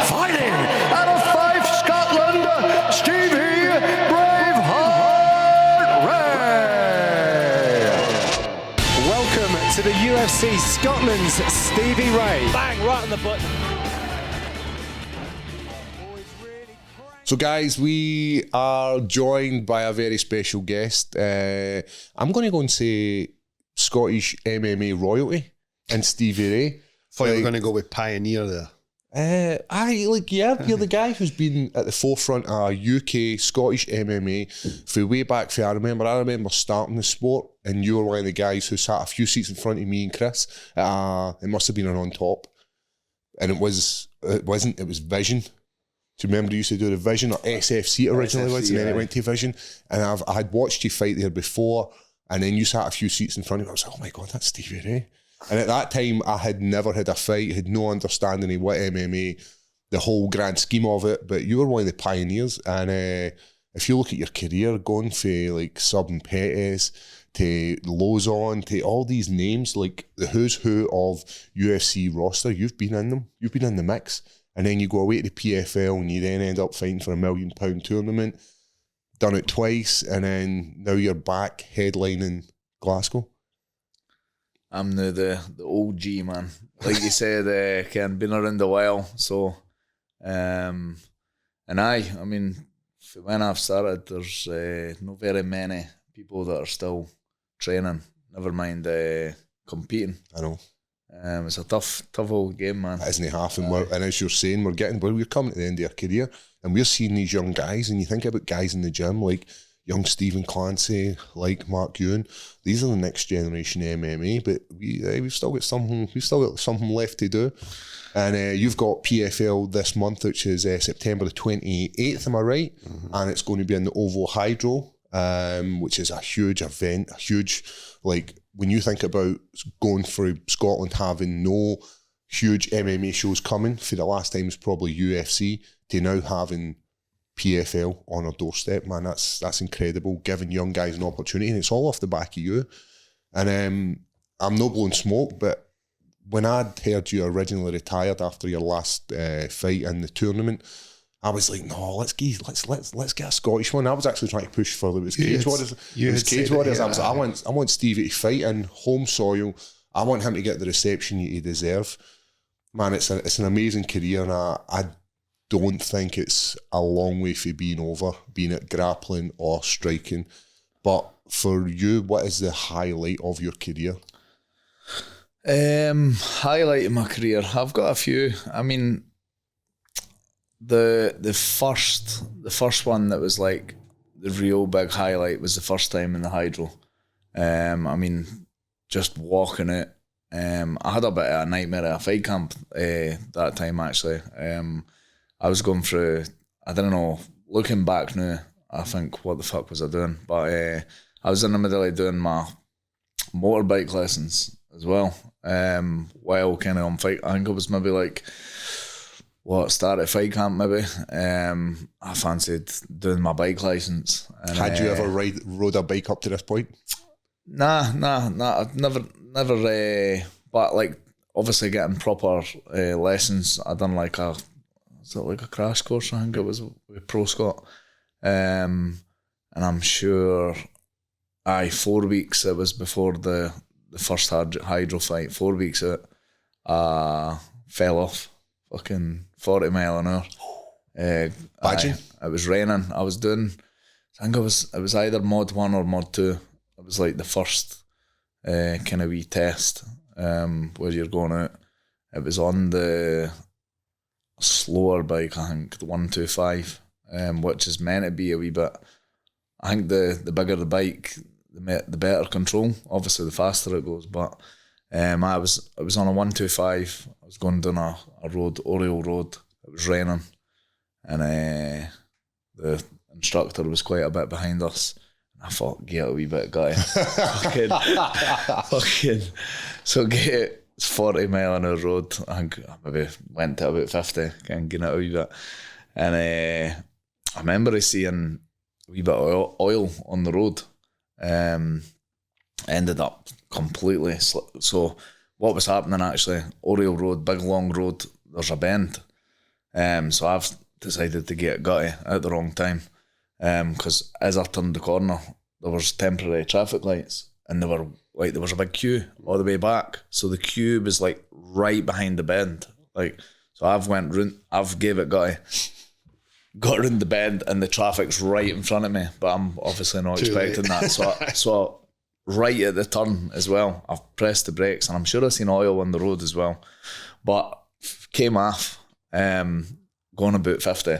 fighting out of Fife, Scotland, Stevie Braveheart Ray. Welcome to the UFC Scotland's Stevie Ray. Bang, right on the button. So guys, we are joined by a very special guest. I'm going to go and say Scottish MMA royalty and Stevie Ray. Thought you were going to go with pioneer there. You're the guy who's been at the forefront of UK, Scottish MMA for way back. I remember starting the sport, and you were one of the guys who sat a few seats in front of me and Chris. It must have been an on top, and it was Vision. Do you remember you used to do the Vision, or SFC originally was, and then it went to Vision? And I had watched you fight there before, and then you sat a few seats in front of me. I was like, oh my God, that's Stevie Ray. And at that time, I had never had a fight, had no understanding of what MMA, the whole grand scheme of it, but you were one of the pioneers. And if you look at your career, going from like Sub and Pettis to Lozon to all these names, like the who's who of UFC roster, you've been in them, you've been in the mix. And then you go away to the PFL and you then end up fighting for £1 million tournament, done it twice, and then now you're back headlining Glasgow. I'm the OG, man. Like you said, been around a while. So, and I mean, when I've started, there's not very many people that are still training, never mind competing. I know. It's a tough old game, man. It isn't half, and as you're saying, we're coming to the end of our career, and we're seeing these young guys, and you think about guys in the gym like young Stephen Clancy, like Mark Ewan. These are the next generation MMA, but we've still got something left to do. And you've got PFL this month, which is September the 28th, am I right? Mm-hmm. And it's going to be in the Ovo Hydro, which is a huge event, a huge, like, when you think about going through Scotland having no huge MMA shows coming, for the last time it was probably UFC, to now having PFL on our doorstep, man, that's incredible, giving young guys an opportunity, and it's all off the back of you. And I'm not blowing smoke, but when I'd heard you originally retired after your last fight in the tournament, I was like, no, let's get a Scottish one. I was actually trying to push further. It was Cage Warriors. I was like, I want Stevie to fight in home soil. I want him to get the reception he deserves. Man, it's an amazing career, and I don't think it's a long way from being over, being at grappling or striking. But for you, what is the highlight of your career? Highlight of my career, I've got a few. I mean, the first one that was like the real big highlight was the first time in the Hydro. I mean, just walking it. I had a bit of a nightmare at a fight camp that time, actually. I was going through, I don't know, looking back now, I think, what the fuck was I doing? But I was in the middle of doing my motorbike lessons as well, while kind of on fight. I think it was maybe like, start at fight camp maybe. I fancied doing my bike licence. Had you ever rode a bike up to this point? Nah, I've never, but like, obviously getting proper lessons, I done like a crash course, I think it was, with Pro Scott. And I'm sure, 4 weeks, it was before the first Hydro fight, 4 weeks out, fell off, fucking 40 mile an hour. It was raining. I was doing, I think it was either mod 1 or mod 2. It was like the first kind of wee test where you're going out. It was on the slower bike, I think, the 125, which is meant to be a wee bit, I think the bigger the bike, the better control. Obviously the faster it goes, but I was on a 125. I was going down a road, Oriole Road. It was raining, and the instructor was quite a bit behind us. I thought, get a wee bit, guy. fucking. So get 40 mile an hour road. I think I maybe went to about 50, kind of getting it a wee bit. And I remember seeing a wee bit of oil on the road. Ended up completely. So what was happening actually, Oriole Road, big long road, there's a bend. So I've decided to get gutty at the wrong time. Because as I turned the corner, there was temporary traffic lights, and there was a big queue all the way back. So the queue was like right behind the bend. Like, so I've gave it gutty, got around the bend, and the traffic's right in front of me. But I'm obviously not expecting that. So right at the turn as well, I've pressed the brakes, and I'm sure I've seen oil on the road as well. But came off, going about 50,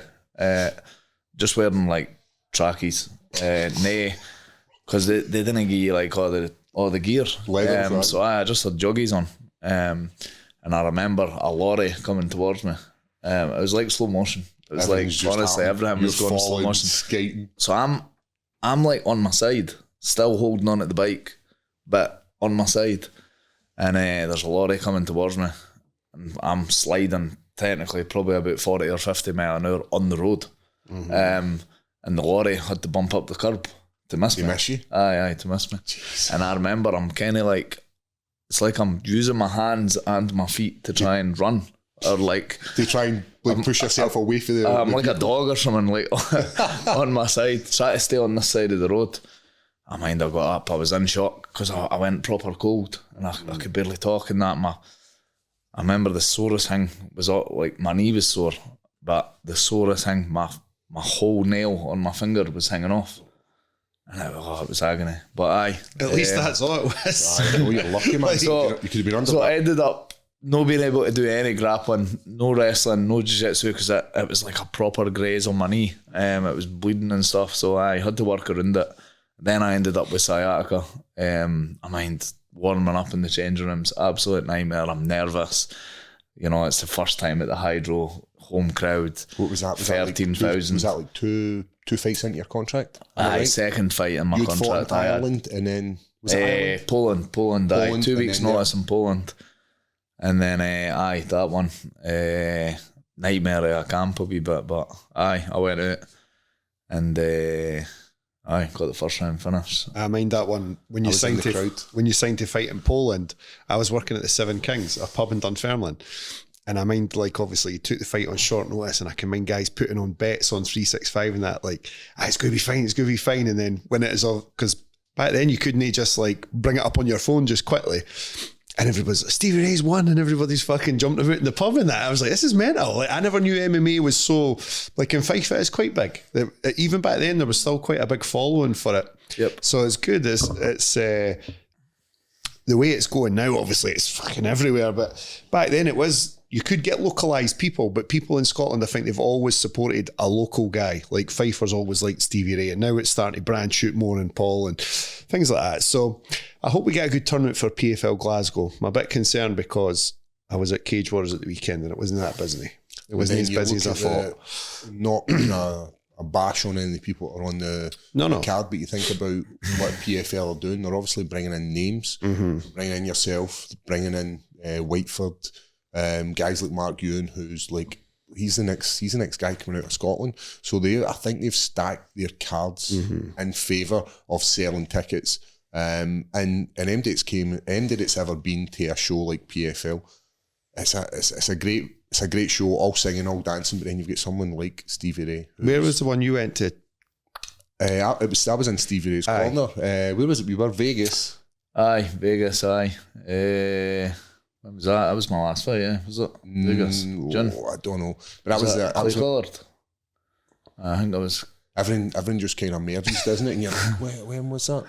just wearing like trackies, because they didn't give you like all the gear. So I just had joggies on, and I remember a lorry coming towards me. It was like slow motion. It was like, honestly, everything was going slow motion. Skating. So I'm like on my side, still holding on at the bike, but on my side, and there's a lorry coming towards me, and I'm sliding technically probably about 40 or 50 mile an hour on the road. And the lorry had to bump up the curb to miss me. Miss you? Aye, to miss me. Jeez. And I remember I'm kind of like, it's like I'm using my hands and my feet to try and run, or like to try and like push yourself away from the. I'm like a dog or something, like on my side, try to stay on this side of the road. I got up. I was in shock because I went proper cold, and I could barely talk. And that I remember the sorest thing was like my knee was sore, but the sorest thing, my whole nail on my finger was hanging off, and it was agony. But aye, at least that's all it was. You're lucky, man. So, you could have been under. So I ended up not being able to do any grappling, no wrestling, no jiu-jitsu, because it was like a proper graze on my knee. It was bleeding and stuff, so I had to work around it. Then I ended up with sciatica. I mind warming up in the changing rooms, absolute nightmare. I'm nervous. You know, it's the first time at the Hydro, home crowd. What was that? 13,000. Was that like two fights into your contract? Aye, right? Second fight in my You'd contract. Fought in Ireland, and then was it Ireland? Poland. Aye, 2 weeks notice in Poland, and then that one nightmare. I camp a wee bit, but I went out and got the first round finish. I mind that one when you signed to fight in Poland. I was working at the Seven Kings, a pub in Dunfermline. And I mind, like, obviously you took the fight on short notice, and I can mind guys putting on bets on 365 and that, like, it's going to be fine. And then when it is all, because back then you couldn't just like bring it up on your phone just quickly. And everybody's like, Stevie Ray's won, and everybody's fucking jumping about in the pub and that. I was like, this is mental. Like, I never knew MMA was so, like, in Fife it is quite big. Even back then there was still quite a big following for it. Yep. So it's good. It's the way it's going now, obviously it's fucking everywhere. But back then it was, you could get localised people, but people in Scotland, I think they've always supported a local guy. Like Pfeiffer's always liked Stevie Ray, and now it's starting to branch out more in Paul and things like that. So I hope we get a good turnout for PFL Glasgow. I'm a bit concerned because I was at Cage Wars at the weekend and it wasn't that busy. It wasn't as busy as I thought. Not a bash on any of the people that are on the card, but you think about what PFL are doing. They're obviously bringing in names, bringing in yourself, bringing in Whiteford. Guys like Mark Ewan, who's like he's the next guy coming out of Scotland. So I think they've stacked their cards in favour of selling tickets. And M Date's ever been to a show like PFL. It's a great show, all singing, all dancing, but then you've got someone like Stevie Ray. Where was the one you went to? I was in Stevie Ray's corner. Where was it? We were Vegas. Aye, Vegas. Aye. When was that? That was my last fight, yeah. Was it Vegas? June? I don't know. But I was Collard. I think that was. Everything just kind of merges, doesn't it? And you're like, when was that?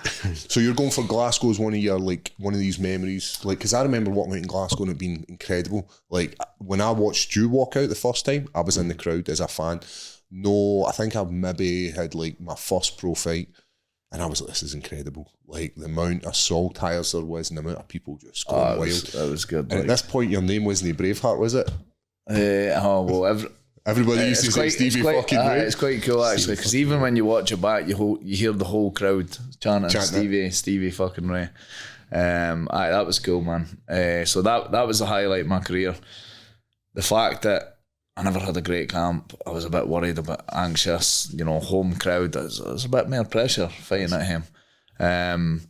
So you're going for Glasgow as one of these memories, like, because I remember walking out in Glasgow and it being incredible. Like when I watched you walk out the first time, I was in the crowd as a fan. No, I think I maybe had like my first pro fight, and I was like, this is incredible. Like the amount of soul tires there was, and the amount of people just going wild. That was good. And at this point, your name wasn't Braveheart, was it? Everybody used to say Stevie fucking Ray. It's quite cool actually, because even when you watch it back, you hear the whole crowd chanting Stevie fucking Ray. That was cool, man. So that was the highlight of my career. The fact that I never had a great camp, I was a bit worried, a bit anxious. You know, home crowd, there's a bit more pressure fighting at him.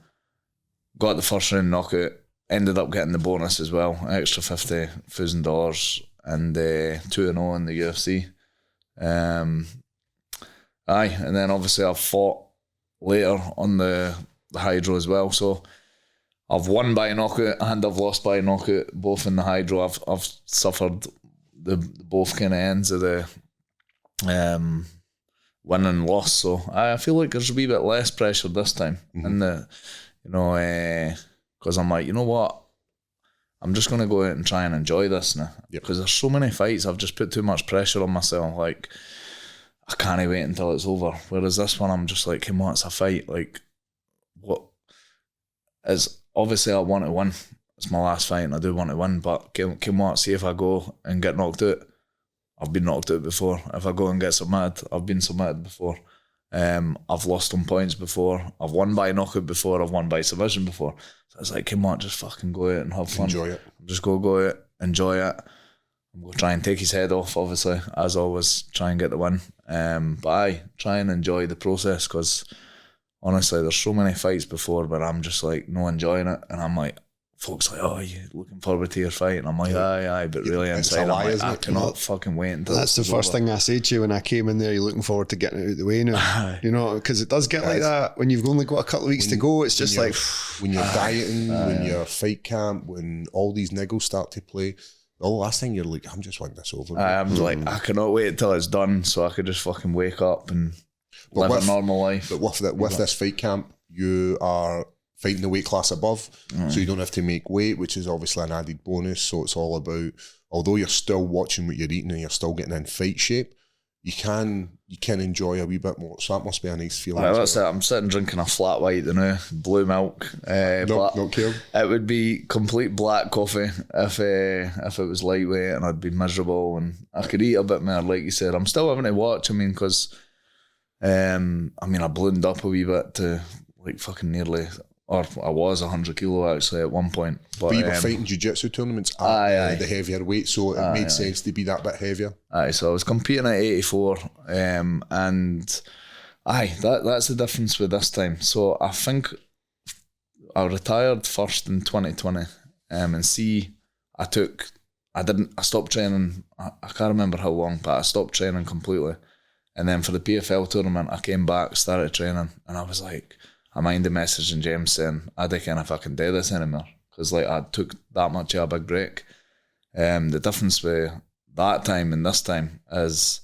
Got the first round knockout, ended up getting the bonus as well, extra $50,000. and 2-0 in the UFC. And then obviously I've fought later on the Hydro as well. So I've won by knockout and I've lost by knockout, both in the Hydro. I've suffered the both kind of ends of the win and loss. So I feel like there's a wee bit less pressure this time, and because I'm like, you know what, I'm just going to go out and try and enjoy this now. Because there's so many fights, I've just put too much pressure on myself. Like, I can't wait until it's over. Whereas this one, I'm just like, come on, it's a fight. Like, what is, obviously I want to win. It's my last fight and I do want to win, but come on, see if I go and get knocked out. I've been knocked out before. If I go and get submitted, I've been submitted before. I've lost on points before. I've won by knockout before. I've won by submission before. So it's like, come on, just fucking go out and have fun. Enjoy it. Just go out, enjoy it. I'm going to try and take his head off, obviously, as always, try and get the win. But I try and enjoy the process, because honestly, there's so many fights before where I'm just like, no enjoying it. And I'm like, folks like, oh, you looking forward to your fight? And I'm like, aye, but really inside, I'm like, I cannot fucking wait until that's the first thing I said to you when I came in there. You're looking forward to getting it out of the way now, you know, because it does get like that when you've only got a couple of weeks to go. It's just like when you're dieting, when you're fight camp, when all these niggles start to play. The last thing you're like, I'm just wanting this over. I'm like, I cannot wait until it's done so I could just fucking wake up and live a normal life. But with this fight camp, you are fighting the weight class above, so you don't have to make weight, which is obviously an added bonus. So it's all about, although you're still watching what you're eating and you're still getting in fight shape, you can enjoy a wee bit more. So that must be a nice feeling. That's it. I'm sitting drinking a flat white now, blue milk. Not care. It would be complete black coffee if it was lightweight, and I'd be miserable, and I could eat a bit more, like you said. I'm still having to watch. I mean, because I ballooned up a wee bit to like fucking nearly, or I was 100 kilo actually at one point. But you were fighting jiu-jitsu tournaments at the heavier weight, so it made sense to be that bit heavier. So I was competing at 84, and that's the difference with this time. So I think I retired first in 2020, and I stopped training. I can't remember how long, but I stopped training completely. And then for the PFL tournament, I came back, started training, and I was like, I minded messaging James saying, I don't care if I can do this anymore, because like I took that much of a big break. The difference with that time and this time is,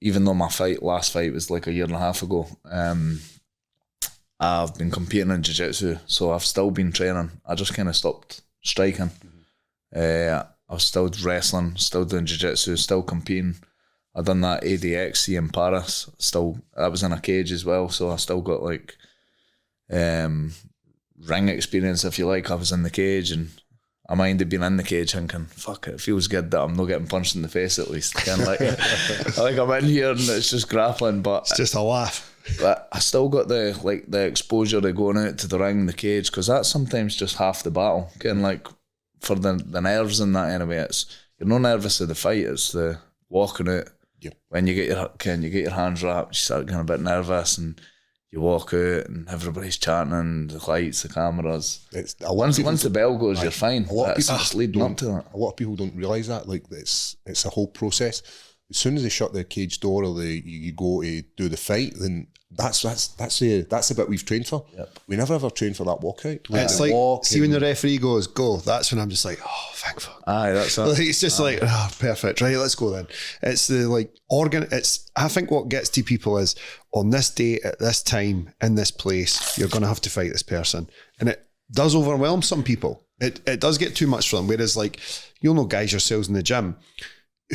even though my last fight was like a year and a half ago, I've been competing in jiu-jitsu, so I've still been training. I just kind of stopped striking. I was still wrestling, still doing jiu-jitsu, still competing. I done that ADXC in Paris. I was in a cage as well, so I still got like ring experience, if you like. I was in the cage, and I minded being in the cage thinking, fuck it feels good that I'm not getting punched in the face at least. Like I'm in here and it's just grappling, but it's just a laugh. But I still got the exposure of going out to the ring, the cage, because that's sometimes just half the battle. Getting like for the nerves and that anyway. You're not nervous of the fight, it's the walking out. Yep. When you get your hands wrapped, you start getting a bit nervous, and you walk out and everybody's chanting, the lights, the cameras. Once the bell goes, you're fine. A lot of people just leading up to that. A lot of people don't realise that. Like it's a whole process. As soon as they shut the cage door or you go to do the fight, then that's the bit we've trained for. Yep. We never ever trained for that walkout. It's like, see when the referee goes, go, that's when I'm just like, oh, thank fuck. That's it. Like, it's just like, oh, perfect, right, let's go then. It's the like I think what gets to people is, on this day, at this time, in this place, you're going to have to fight this person. And it does overwhelm some people. It does get too much for them. Whereas like, you'll know guys yourselves in the gym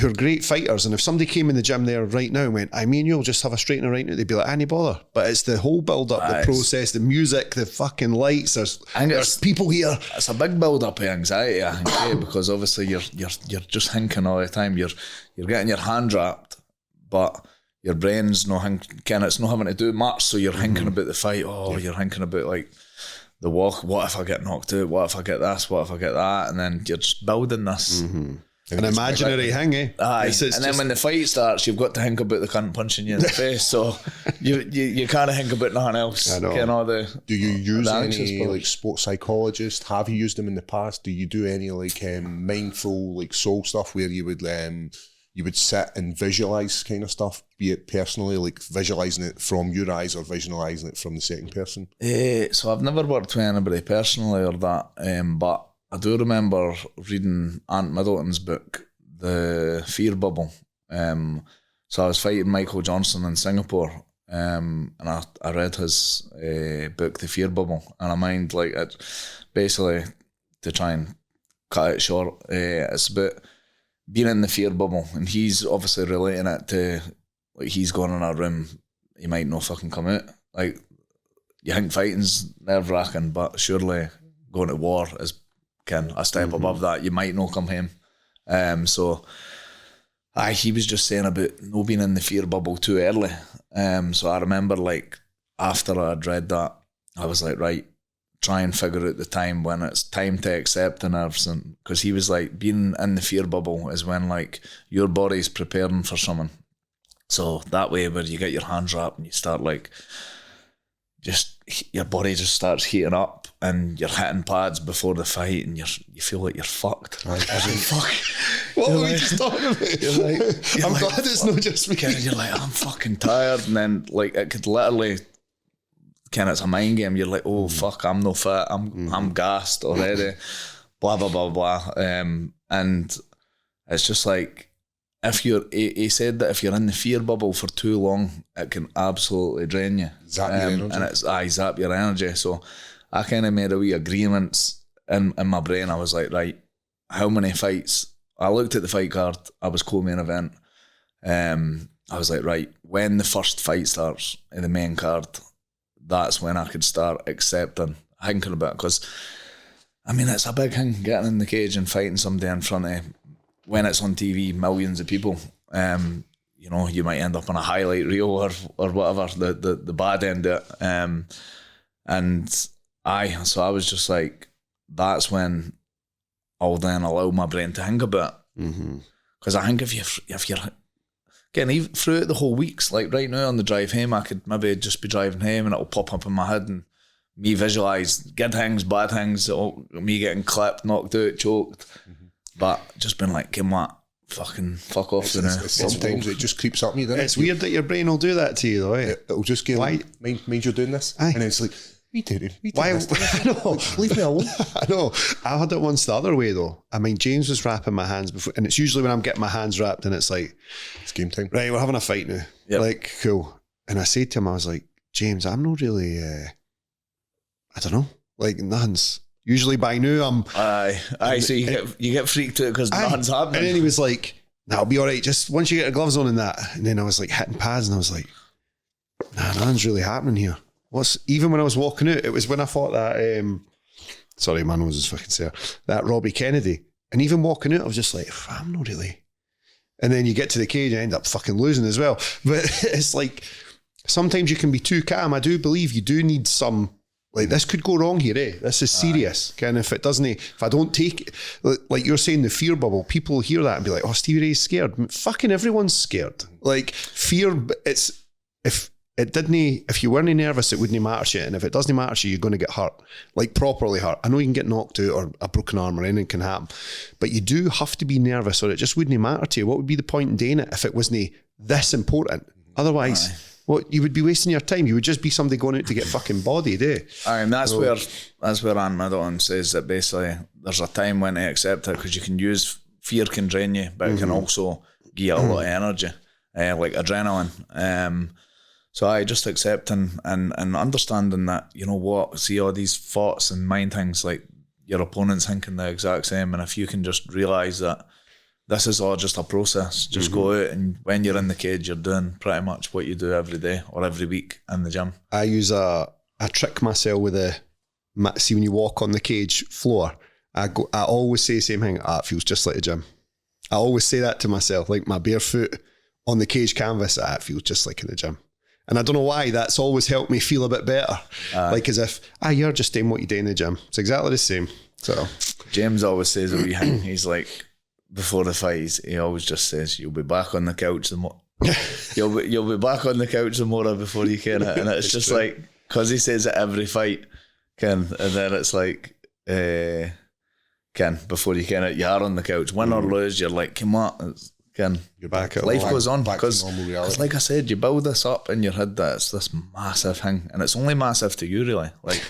who are great fighters, and if somebody came in the gym there right now and went, I mean, you'll just have a straightener right now, they'd be like, any bother. But it's the whole build-up, the process, the music, the fucking lights, there's people here. It's a big build-up of anxiety, I think, because obviously you're just thinking all the time. You're getting your hand wrapped, but your brain's it's not having to do much, so you're thinking about the fight. You're thinking about like the walk, what if I get knocked out, what if I get this, what if I get that, and then you're just building this. An imaginary thing, eh? Aye. And then when the fight starts, you've got to think about the cunt punching you in the face. So you can't think about nothing else. I know. Do you use any like sports psychologist? Have you used them in the past? Do you do any like mindful like soul stuff where you would sit and visualize kind of stuff, be it personally, like visualizing it from your eyes or visualizing it from the second person? So I've never worked with anybody personally or that, but I do remember reading Ant Middleton's book, The Fear Bubble. So I was fighting Michael Johnson in Singapore, and I read his book, The Fear Bubble, and I mind like it basically, to try and cut it short, it's about being in the fear bubble, and he's obviously relating it to like he's going in a room, he might not fucking come out. Like you think fighting's nerve wracking, but surely going to war is a step above that. You might not come home. So he was just saying about no being in the fear bubble too early. So I remember like after I'd read that, I was like, right, try and figure out the time when it's time to accept and everything. Because he was like, being in the fear bubble is when like your body's preparing for something. So that way where you get your hands wrapped and you start like, just your body just starts heating up and you're hitting pads before the fight and you feel like you're fucked. Right. Fuck. What are we just talking about? I'm glad it's not just me. You're like, I'm fucking tired. And then like it could literally, it's a mind game. You're like, oh fuck, I'm no fit. I'm gassed already. Blah blah blah blah. And it's just like, he said that if you're in the fear bubble for too long, it can absolutely drain you. Zap your energy. And zap your energy. So I kind of made a wee agreements in my brain. I was like, right, how many fights? I looked at the fight card. I was co-main event. I was like, right, when the first fight starts in the main card, that's when I could start accepting, thinking about it. Because, I mean, it's a big thing, getting in the cage and fighting somebody in front of, when it's on TV, millions of people. You know, you might end up on a highlight reel or whatever, the bad end of it. So I was just like, that's when I'll then allow my brain to think about it. Because I think if you're again, even throughout the whole weeks, like right now on the drive home, I could maybe just be driving home and it'll pop up in my head and me visualise good things, bad things, me getting clipped, knocked out, choked. But just been like, give what? Fucking fuck off. Sometimes it just creeps up me, doesn't it? It's weird that your brain will do that to you though, eh? It'll just get like, mind you're doing this. Aye. And it's like, we did it. Why? I know. Leave me alone. I know. I had it once the other way though. I mean, James was wrapping my hands before, and it's usually when I'm getting my hands wrapped and it's like, it's game time. Right, we're having a fight now. Yep. Like, cool. And I said to him, I was like, James, I'm not really, I don't know, like nothing's. Usually by now I'm... Aye, so you get freaked out because nothing's happening. And then he was like, nah, I'll be all right, just once you get the gloves on and that. And then I was like hitting pads and I was like, nah, nothing's really happening here. Even when I was walking out, it was when I fought that, sorry, my nose is fucking sore, that Robbie Kennedy. And even walking out, I was just like, I'm not really... And then you get to the cage and I end up fucking losing as well. But it's like, sometimes you can be too calm. I do believe you do need some... Like, this could go wrong here, eh? This is serious. And if it doesn't, if I don't take it, like you're saying, the fear bubble, people hear that and be like, oh, Stevie Ray's scared. Fucking everyone's scared. Like, fear, if you weren't nervous, it wouldn't matter to you. And if it doesn't matter to you, you're going to get hurt. Like, properly hurt. I know you can get knocked out or a broken arm or anything can happen. But you do have to be nervous or it just wouldn't matter to you. What would be the point in doing it if it wasn't this important? Otherwise... Aye. What, you would be wasting your time. You would just be somebody going out to get fucking bodied, eh? And that's where Ant Middleton says that basically there's a time when to accept it because you can use fear can drain you, but it can also give you a lot of energy, like adrenaline. So I just accepting and understanding that, you know what, see all these thoughts and mind things, like your opponent's thinking the exact same, and if you can just realise that this is all just a process. Just go out and when you're in the cage, you're doing pretty much what you do every day or every week in the gym. I use I trick myself with see when you walk on the cage floor, I always say the same thing, it feels just like the gym. I always say that to myself, like my bare foot on the cage canvas, it feels just like in the gym. And I don't know why, that's always helped me feel a bit better. Like as if, you're just doing what you do in the gym. It's exactly the same. So James always says a wee thing, he's like, before the fight, he always just says, "You'll be back on the couch tomorrow." you'll be back on the couch tomorrow before you can. And it's just true. Like, because he says it every fight, and then it's like, before you can, you are on the couch. Win or lose, you're like, come on, you're back. Life goes on because, like I said, you build this up in your head that it's this massive thing, and it's only massive to you, really. Like,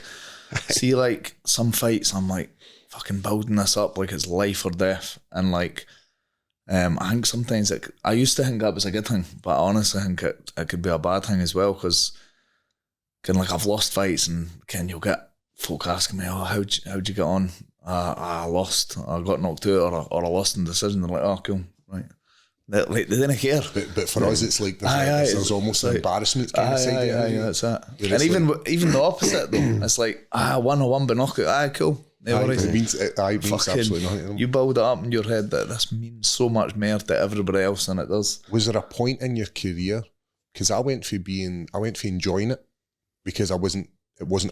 see, like some fights, I'm like fucking building this up like it's life or death, and like. I think sometimes I used to think that was a good thing, but I honestly think it could be a bad thing as well, because like I've lost fights and you'll get folk asking me, "Oh, how'd you get on?" I lost, I got knocked out, or I lost in decision. They're like, "Oh, cool, right." They didn't care. But for us, it's like there's almost an embarrassment kind of side. That's it. And even the opposite though, it's like, I won by knockout. Cool. It means absolutely nothing. You build it up in your head that this means so much more to everybody else than it does. Was there a point in your career, because I went for enjoying it, because it wasn't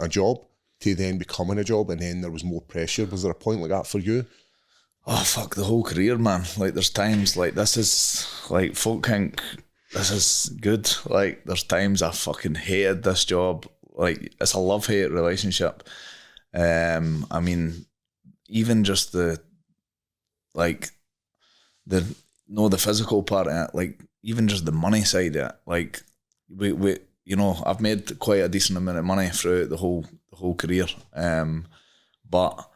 a job, to then becoming a job, and then there was more pressure. Was there a point like that for you? Oh fuck, the whole career, man. Like there's times like this is like folk think this is good. Like there's times I fucking hated this job. Like it's a love-hate relationship. I mean, even just the physical part of it, like even just the money side of it, like we I've made quite a decent amount of money throughout the whole career, but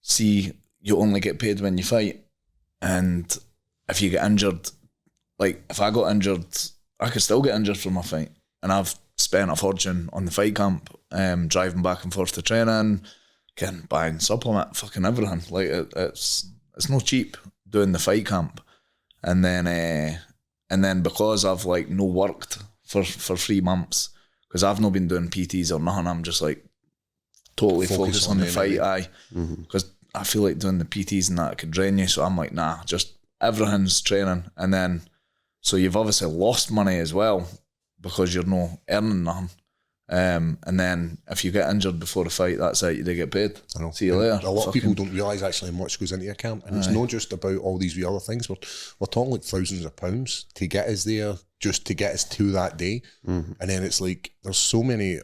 see, you only get paid when you fight, and if you get injured, like if I got injured, I could still get injured from a fight, and I've spent a fortune on the fight camp, driving back and forth to training, buying supplement, fucking everything. Like it's no cheap doing the fight camp, and then because I've like no worked for 3 months, because I've not been doing PTs or nothing, I'm just like totally focused on the fight. Because I feel like doing the PTs and that could drain you, so I'm like, nah, just everything's training, and then so you've obviously lost money as well, because you're not earning nothing. And then if you get injured before the fight, that's it, you do get paid. I know. See you later. A lot of people don't realise actually how much goes into your camp, and it's not just about all these wee other things. We're talking like thousands of pounds to get us there, just to get us to that day. And then it's like there's so many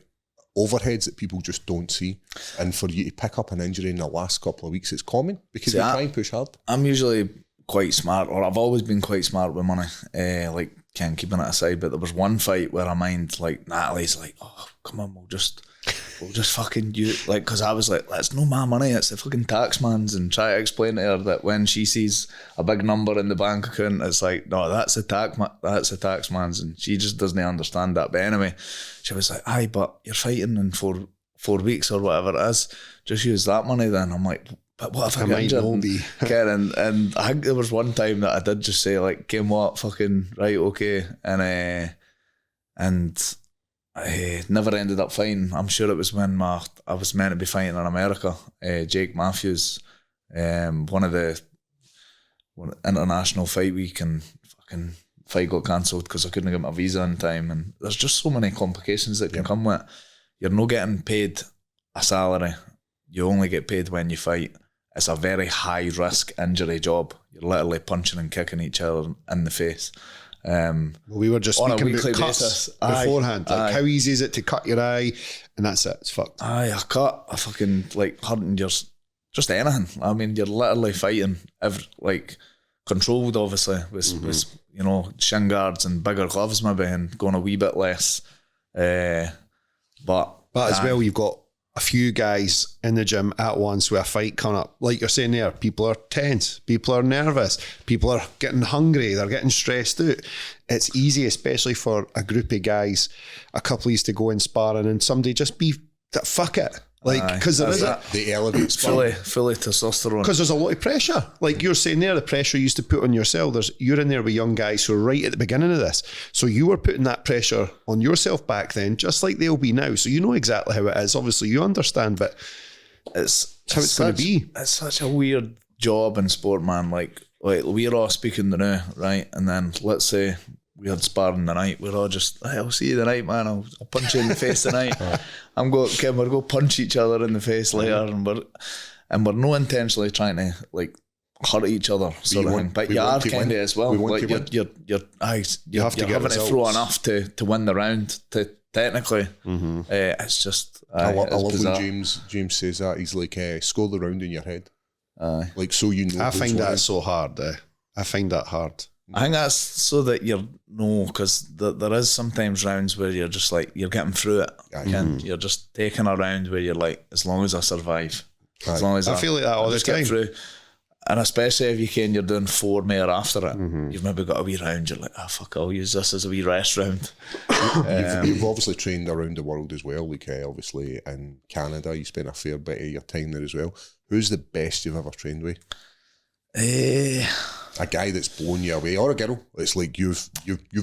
overheads that people just don't see, and for you to pick up an injury in the last couple of weeks, it's common, because we try and push hard. I'm usually quite smart, or I've always been quite smart with money, like keeping it aside. But there was one fight where I mind, like Natalie's like, "Oh, come on, we'll just fucking do it," like, because I was like, "That's no my money, it's the fucking tax man's," and try to explain to her that when she sees a big number in the bank account, it's like, no, that's the tax man's, and she just doesn't understand that. But anyway, she was like, "Aye, but you're fighting in four weeks or whatever it is, just use that money then." I'm like, but what if I get injured? And I think there was one time that I did just say like, "Game what? Fucking right, okay," and I never ended up fighting. I'm sure it was when I was meant to be fighting in America. Jake Matthews, one international fight week, and fucking fight got cancelled because I couldn't get my visa in time. And there's just so many complications that can come with it. You're not getting paid a salary. You only get paid when you fight. It's a very high risk injury job. You're literally punching and kicking each other in the face. We were just speaking about cuts beforehand. Like, how easy is it to cut your eye, and that's it, it's fucked. A cut, a fucking like hurting just anything. I mean, you're literally fighting like controlled, obviously, with shin guards and bigger gloves maybe, and going a wee bit less. But as well, you've got a few guys in the gym at once with a fight coming up. Like you're saying there, people are tense, people are nervous, people are getting hungry, they're getting stressed out. It's easy, especially for a group of guys, a couple used to go in sparring and somebody just be, fuck it. Like, because there is the element fully testosterone. Because there's a lot of pressure. Like you're saying there, the pressure you used to put on yourself. You're in there with young guys who are right at the beginning of this. So you were putting that pressure on yourself back then, just like they'll be now. So you know exactly how it is. Obviously, you understand, but it's how it's going to be. It's such a weird job in sport, man. Like we're all speaking the now, right? And then let's say we had sparring the night. We're all just, "Hey, I'll see you tonight, man. I'll punch you in the face tonight." We're go punch each other in the face later, and we're not intentionally trying to like hurt each other sort of thing. But you are kind of as well. Like you're having to throw enough to win the round. Technically, it's just I love when James says that. He's like, score the round in your head. Like, so you know. I find that so hard. I find that hard. I think that's so that because there is sometimes rounds where you're just like, you're getting through it. You're just taking a round where you're like, as long as I survive, as long as I feel like that all the time. Get through. And especially if you're doing 4 more after it, you've maybe got a wee round, you're like, fuck, I'll use this as a wee rest round. You've obviously trained around the world as well, like obviously in Canada, you spent a fair bit of your time there as well. Who's the best you've ever trained with? A guy that's blown you away, or a girl. It's like you've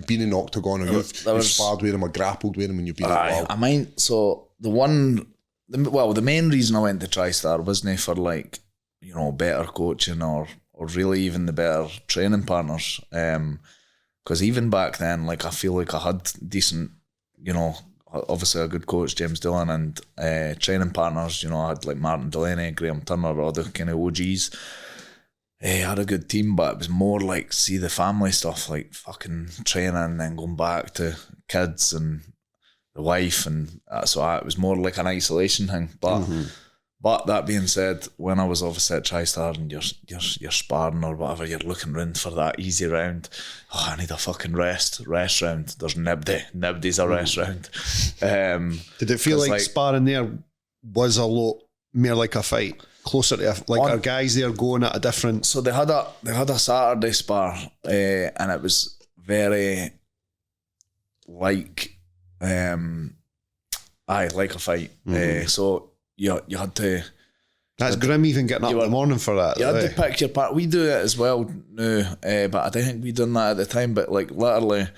been in octagon, or you've sparred with him, or grappled with him, and you've been like, wow. So the main reason I went to TriStar wasn't for like, better coaching or really even the better training partners. Because even back then, like I feel like I had decent, obviously a good coach, James Dillon, and training partners. I had like Martin Delaney, Graham Turner, all the kind of OGs. I had a good team, but it was more like, see the family stuff, like fucking training and then going back to kids and the wife, and so it was more like an isolation thing. But that being said, when I was obviously at TriStar and you're sparring or whatever, you're looking around for that easy round. I need a fucking rest round. There's nobody's a rest round. Did it feel like sparring there was a lot more like a fight? Closer to our guys there going at a different. So they had a Saturday spar, and it was very like like a fight. So you had to. That's grim, even getting up in the morning for that. You had to pick your part. We do it as well now, but I don't think we done that at the time. But like literally,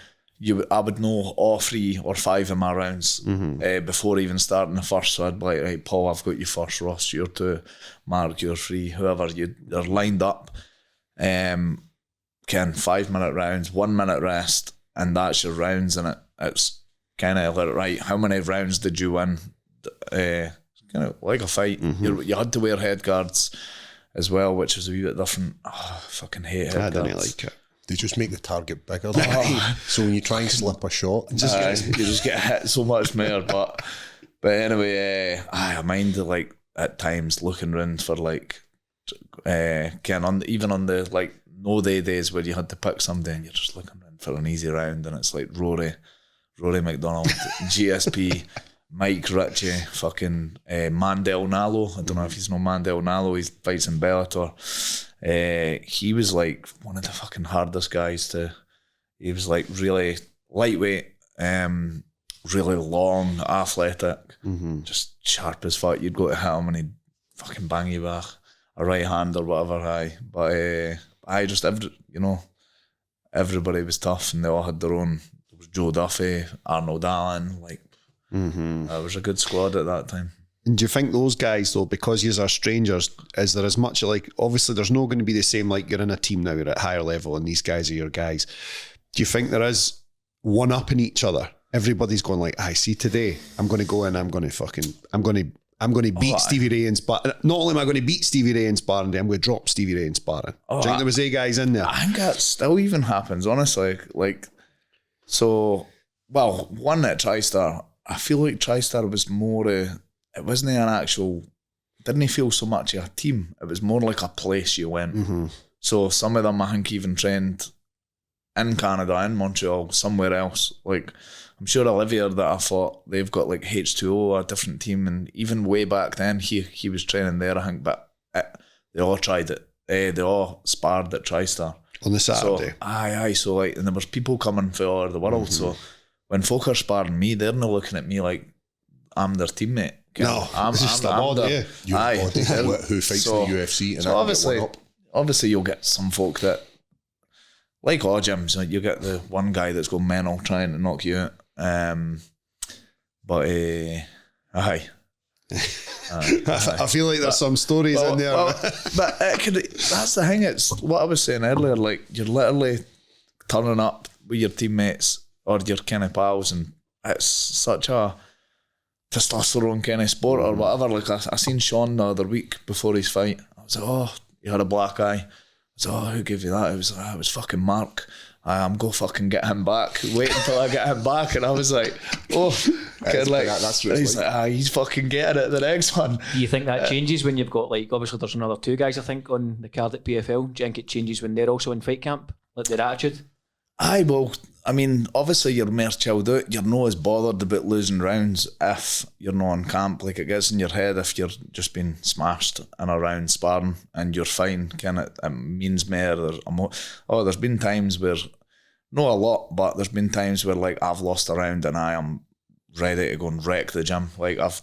I would know all 3 or 5 of my rounds before even starting the first. So I'd be like, right, Paul, I've got you first. Ross, you're 2. Mark, you're 3. Whoever they're lined up. 5-minute rounds, 1 minute rest, and that's your rounds. And it's kind of like, right, how many rounds did you win? Kind of like a fight. You had to wear head guards as well, which was a wee bit different. I fucking hate head guards. I didn't like it. They just make the target bigger. So when you try and slip a shot, you just get hit so much more. But anyway, I mind like at times looking around for like, even on the like no days where you had to pick somebody and you're just looking around for an easy round, and it's like Rory McDonald, GSP, Mike Ritchie, fucking Mandel Nallo. I don't know if you know Mandel Nallo. He fights in Bellator. He was like one of the fucking hardest guys to. He was like really lightweight, really long, athletic, just sharp as fuck. You'd go to hit him and he'd fucking bang you back a right hand or whatever. But everybody was tough and they all had their own. There was Joe Duffy, Arnold Allen, like. It was a good squad at that time. And do you think those guys though, because you are strangers, is there as much like, obviously there's not going to be the same, like you're in a team now, you're at higher level and these guys are your guys. Do you think there is one up in each other? Everybody's going like, I see today I'm going to go in, I'm going to beat Stevie Ray in sparring. Not only am I going to beat Stevie Ray in sparring, I'm going to drop Stevie Ray in sparring. Do you think there was 8 guys in there? I think that still even happens, honestly. Like, so, well, one at TriStar, I feel like TriStar was more, it wasn't an actual, didn't feel so much a team. It was more like a place you went. So some of them I think even trained in Canada, in Montreal, somewhere else. Like, I'm sure Olivier that I fought, they've got like H2O, a different team, and even way back then he was training there, I think, but they all tried it. They all sparred at TriStar. On the Saturday? So, so like, and there was people coming from all over the world, so when folk are sparring me, they're not looking at me like I'm their teammate. No, I'm the body. Who fights in the UFC, and so obviously you'll get some folk that, like all gyms, you get the one guy that's going mental trying to knock you out. I feel like there's some stories in there. But that's the thing. It's what I was saying earlier. Like, you're literally turning up with your teammates or your kind of pals, and it's such a testosterone kind of sport or whatever. Like I seen Sean the other week before his fight. I was like, oh, he had a black eye. So, who gave you that? It was fucking Mark. I'm go fucking get him back. Wait until I get him back. And I was like, oh, that's what he's like, he's fucking getting it, the next one. Do you think that changes when you've got, like, obviously there's another 2 guys, I think, on the card at PFL. Do you think it changes when they're also in fight camp? Like their attitude? Aye, well, I mean, obviously you're more chilled out. You're not as bothered about losing rounds if you're not on camp. Like, it gets in your head if you're just being smashed in a round sparring and you're fine. It means more. There's been times where, not a lot, but there's been times where, like, I've lost a round and I am ready to go and wreck the gym. Like, I've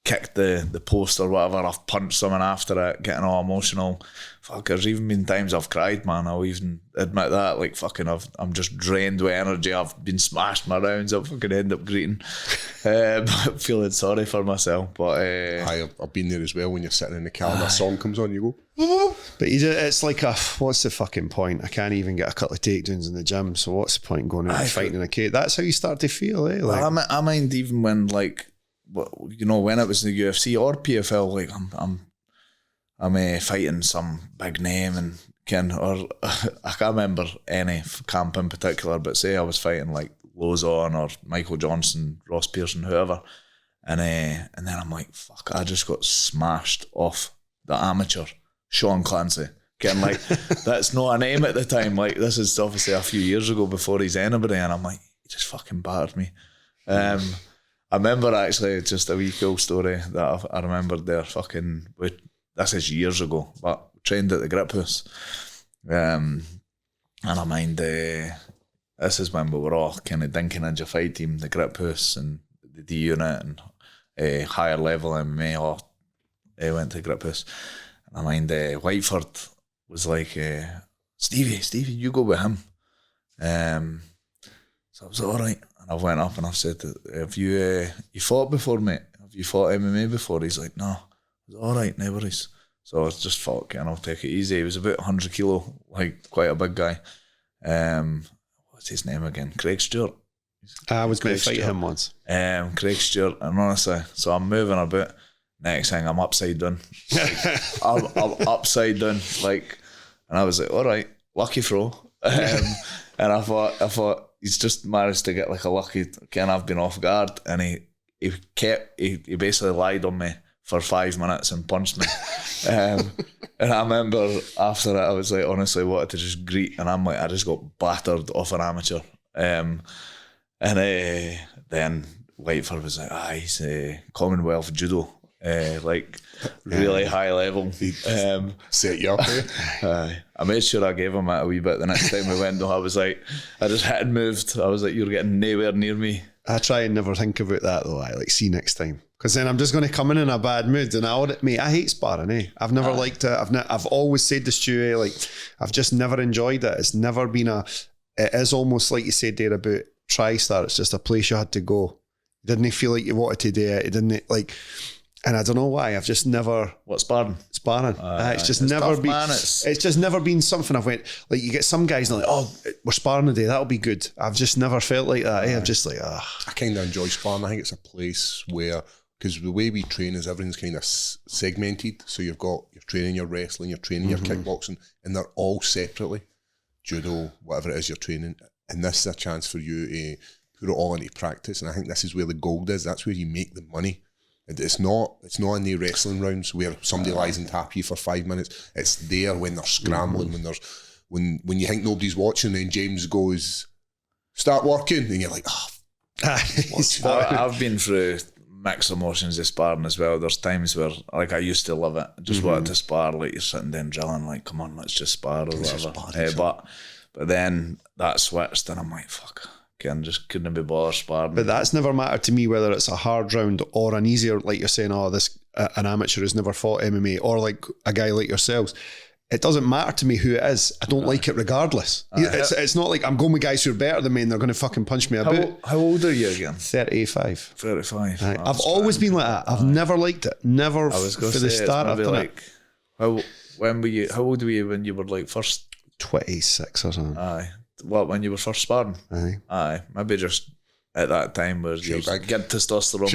kicked the post or whatever, I've punched someone after it, getting all emotional. Fuck, there's even been times I've cried, man. I'll even admit that. Like, fucking, I'm just drained with energy. I've been smashed my rounds. I'll fucking end up greeting. Feeling sorry for myself. But I've been there as well. When you're sitting in the car and a song comes on, you go. But it's like what's the fucking point? I can't even get a couple of takedowns in the gym, so what's the point in going out and fighting in a cage? That's how you start to feel, eh? Like, I mind even when, like, you know, when it was the UFC or PFL, like, I'm fighting some big name and or I can't remember any camp in particular, but say I was fighting like Lozon or Michael Johnson, Ross Pearson, whoever, and then I'm like, fuck, I just got smashed off the amateur Sean Clancy. Like, that's not a name at the time. Like, this is obviously a few years ago before he's anybody, and I'm like, he just fucking battered me. I remember actually just a wee cool story that I remembered there. This is years ago, but trained at the Grip House. And I mind, this is when we were all kind of Dinky Ninja fight team, the Grip House and the D unit and higher level MMA all went to the Grip House. And I mind, Whiteford was like, Stevie, you go with him. So I was all right. And I went up and I've said, have you fought before, mate? Have you fought MMA before? He's like, no. I was all right, no worries. So I just thought, I'll take it easy. He was about 100 kilo, like quite a big guy. What's his name again? Craig Stewart. I was going to fight him once. Craig Stewart. And honestly, so I'm moving about. Next thing, I'm upside down. Like, I'm upside down. Like, and I was like, all right, lucky throw. And I thought, he's just managed to get like a lucky, I've been off guard, and he basically lied on me for 5 minutes and punched me. And I remember after that, I was like, honestly, wanted to just greet, and I'm like, I just got battered off an amateur. And then Whiteford was like, he's Commonwealth Judo. Like really high level. Set you up, eh? I made sure I gave him a wee bit the next time we went, though. I was like, I just hadn't moved. I was like, you're getting nowhere near me. I try and never think about that, though. I like, see next time, because then I'm just going to come in a bad mood, and I hate sparring, eh? I've never liked it. I've always said this to you, like, I've just never enjoyed it. It's never been it is almost like you said there about TriStar. It's just a place you had to go. You didn't feel like you wanted to do it. You didn't like. And I don't know why. I've just never. What, sparring? Sparring. It's just never been. Man, it's just never been something I've went, like, you get some guys and they're like, we're sparring today, that'll be good. I've just never felt like that. I'm just like, I kind of enjoy sparring. I think it's a place where, because the way we train is everything's kind of segmented. So you're training your wrestling, you're training your kickboxing, and they're all separately. Judo, whatever it is you're training. And this is a chance for you to put it all into practice. And I think this is where the gold is. That's where you make the money. It's not in the wrestling rounds where somebody lies and tap you for 5 minutes. It's there when they're scrambling, when you think nobody's watching, and James goes, start working, and you're like, I've been through mixed emotions of sparring as well. There's times where, like, I used to love it. I just wanted to spar, like, you're sitting there drilling, like, come on, let's just spar or whatever. But then that switched, and I'm like, fuck. I just couldn't be bothered sparring. But that's never mattered to me, whether it's a hard round or an easier, like you're saying, an amateur who's never fought MMA, or like a guy like yourselves. It doesn't matter to me who it is. I don't like it regardless. It's not like I'm going with guys who are better than me and they're going to fucking punch me about. How old are you again? 35. 35. I've always been like that. I've never liked it. Never. I was going to say, the start I've done it. How old were you when you were like first? 26 or something. Aye. What, when you were first sparring? Aye. Maybe just at that time where you bag. get testosterone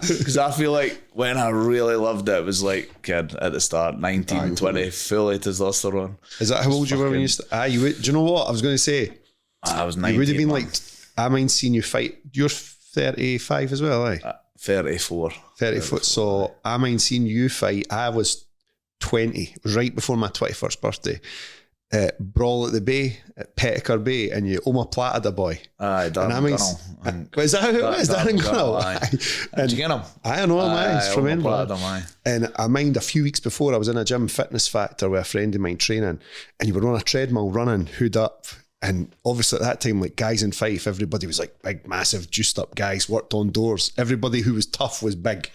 because I feel like when I really loved it was like kid at the start 19 20 fully testosterone. Is that how old you were when you do you know what I was going to say? I was 19. You would have been like, I mind seeing you fight. You're 35 as well, eh? 34. 34. So I mind seeing you fight. I was 20. It was right before my 21st birthday. Brawl at the Bay, at Petticoat Bay, and you omoplated a boy. Aye, Dan Gunnell. Is that who it was? Dan Gunnell. Did you get him? I know him, he's from Edinburgh. Him, and I mind a few weeks before I was in a gym, Fitness Factor, with a friend of mine training, and you were on a treadmill running, hood up. And obviously at that time, like guys in Fife, everybody was like big, massive, juiced up guys, worked on doors. Everybody who was tough was big.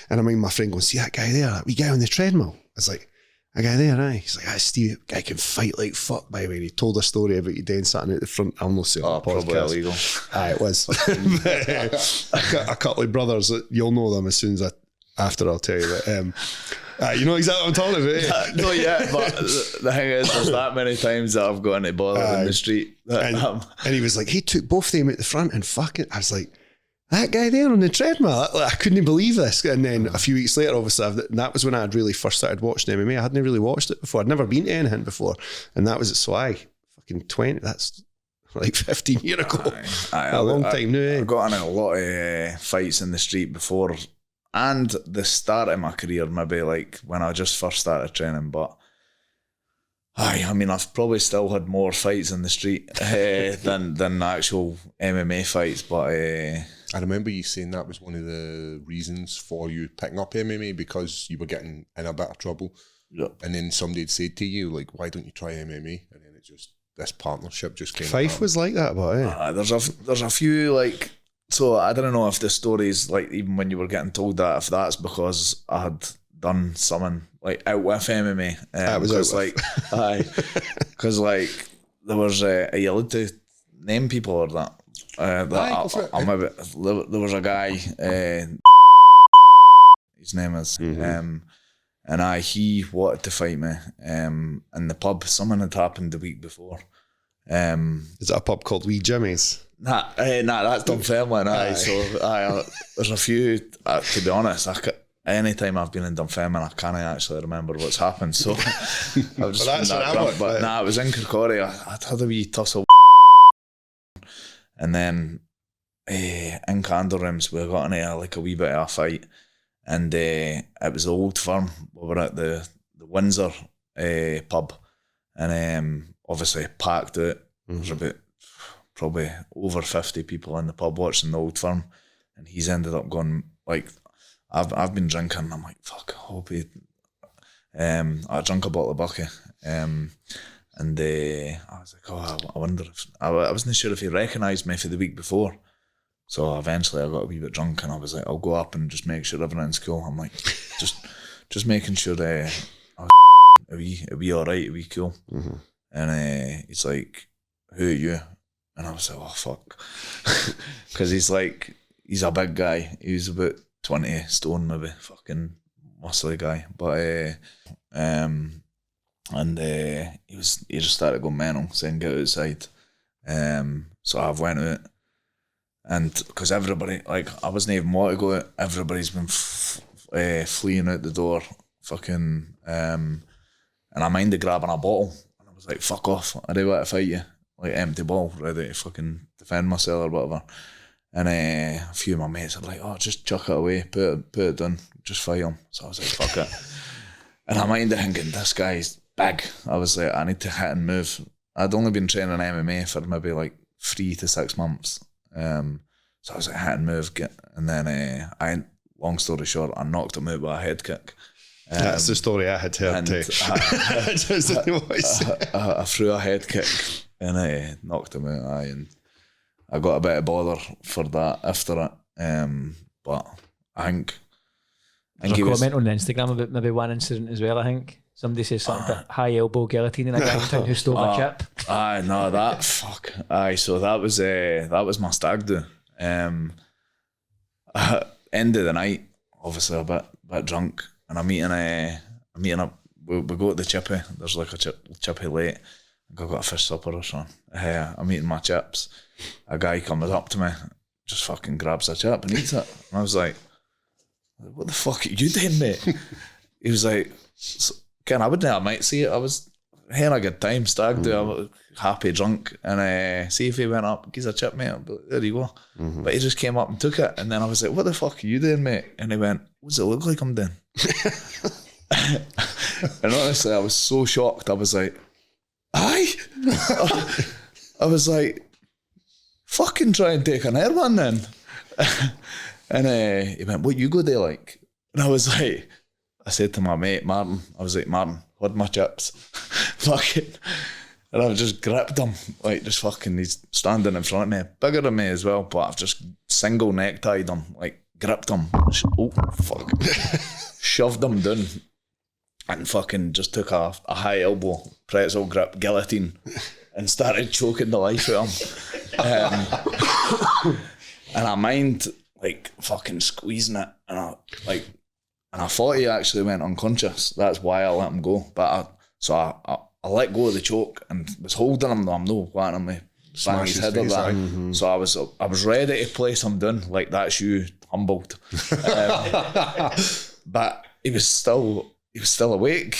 And I mind my friend going, see that guy there, that wee guy on the treadmill? I was like, a guy there, aye. He's like, Steve, guy can fight like fuck, by the way. He told a story about you doing something at the front. I'll not say on the podcast. Probably illegal. Aye, it was. a couple of brothers, you'll know them as soon as after I'll tell you. But, you know exactly what I'm talking about, eh? Not yet, but the thing is, there's that many times that I've gone to bother in the street. And he was like, he took both of them at the front and fucking, I was like, that guy there on the treadmill, I couldn't believe this. And then a few weeks later, obviously, that was when I had really first started watching MMA. I hadn't really watched it before. I'd never been to anything before. And that was at fucking 20, that's like 15 years ago. A long time now, eh? I got in a lot of fights in the street before, and the start of my career, maybe like when I just first started training, but I mean, I've probably still had more fights in the street than actual MMA fights, but I remember you saying that was one of the reasons for you picking up MMA, because you were getting in a bit of trouble. Yeah. And then somebody had said to you, like, why don't you try MMA? And then it just, this partnership just came Fife was like that, but there's a few, like, so I don't know if the stories, like, even when you were getting told that, if that's because I had done something like out with MMA. That was out like, because like there was are you allowed to name people or that? There was a guy. His name is, and he wanted to fight me in the pub. Something had happened the week before. Is that a pub called Wee Jimmy's? Nah, that's Dunfermline. So there's a few. To be honest, anytime I've been in Dunfermline, I can't actually remember what's happened. So I was just drunk. But it was in Kirkcaldy. I'd had a wee tussle, and then in Candlerooms we got into like a wee bit of a fight, and it was the Old Firm. We were at the Windsor pub, and obviously packed out. There was about probably over 50 people in the pub watching the Old Firm, and he's ended up going like, I've been drinking, and I'm like, fuck, I hope he I drank a bottle of Bucky, and I was like, oh, I wonder if I wasn't sure if he recognised me for the week before. So eventually I got a wee bit drunk, and I was like, I'll go up and just make sure everything's cool. I'm like, just making sure are we all right, are we cool? And he's like, who are you? And I was like, oh fuck, because he's a big guy. He was about 20 stone maybe, fucking muscly guy. But he just started going mental, saying get outside. So I went out, and because everybody, like, I wasn't even want to go out. Everybody's been fleeing out the door, fucking. And I minded grabbing a bottle, and I was like, fuck off, I don't want to fight you. Like, empty ball, ready to fucking defend myself or whatever. And a few of my mates are like, oh, just chuck it away, put it down, just fight him. So I was like, fuck it. And I minded thinking, this guy's big. I was like, I need to hit and move. I'd only been training MMA for maybe like 3 to 6 months. So I was like, hit and move. And then, long story short, I knocked him out with a head kick. That's the story I had heard too. I threw a head kick and I knocked him out. And I got a bit of bother for that after it. But I think he was... comment on Instagram about maybe one incident as well, I think. Somebody says something about high elbow guillotine and a guy in town who stole my chip. No, that fuck. So that was my stag do. End of the night, obviously a bit drunk, and I'm meeting up. We go to the chippy. There's like a chippy late. I got a fish supper or something. I'm eating my chips. A guy comes up to me, just fucking grabs a chip and eats it. And I was like, what the fuck are you doing, mate? He was like, Ken, I wouldn't have, mate. See, I was having a good time, stag do, I was happy, drunk. And see if he went up, gives a chip, mate. But there you go. But he just came up and took it. And then I was like, what the fuck are you doing, mate? And he went, what does it look like I'm doing? And honestly, I was so shocked. I was like, aye. I was like, fucking try and take an air one then. And he went, what you go there like? And I was like, I said to my mate Martin, I was like, Martin, hold my chips. Fucking. And I've just gripped him, like just fucking, he's standing in front of me, bigger than me as well, but I've just single necktied him, like gripped him. Oh, fuck. Shoved him down and fucking just took a high elbow, pretzel grip, guillotine, and started choking the life out of him. And I mind like fucking squeezing it, and I thought he actually went unconscious. That's why I let him go. But I let go of the choke and was holding him though. I'm no wanting him to bang his head or that. So I was ready to place him down, like that's you humbled. But he was still awake.